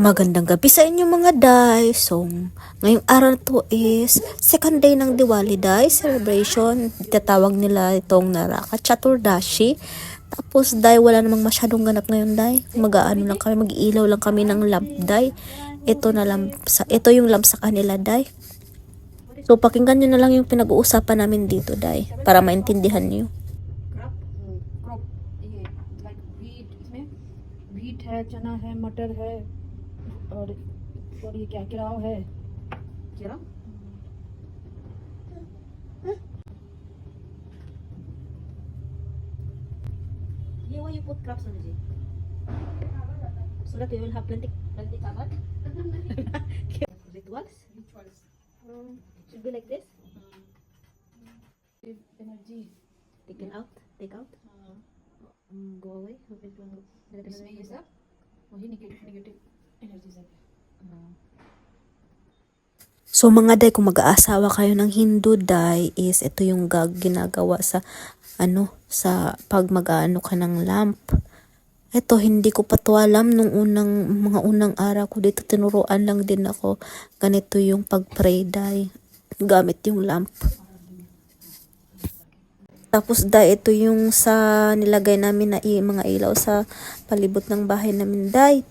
Magandang gabi sa inyo mga day. So, ngayong araw to is second day ng Diwali day celebration. Tatawag nila itong Naraka Chaturdashi. Tapos day, wala namang masyadong ganap ngayon day. Mag-aano lang kami, mag-iilaw lang kami ng lamp day. Ito yung lamp sa kanila day. So, pakinggan nyo na lang yung pinag-uusapan namin dito day para maintindihan nyo. Beet है, चना है, मटर है और ये क्या केराव है। केराव ये वो you put crops on it so that we will have plenty cover. Rituals should be like this. Energy take out go away. इसमें ये सब वही नेगेटिव एनर्जीज है। So mga day, kung mag-aasawa kayo ng Hindu day, is ito yung ginagawa sa sa pag mag-aano ka ng lamp. Ito, hindi ko pa to alam nung mga unang araw ko dito, tinuruan lang din ako. Ganito yung pag-pray day, gamit yung lamp. Tapos day, ito yung sa nilagay namin na mga ilaw sa palibot ng bahay namin day.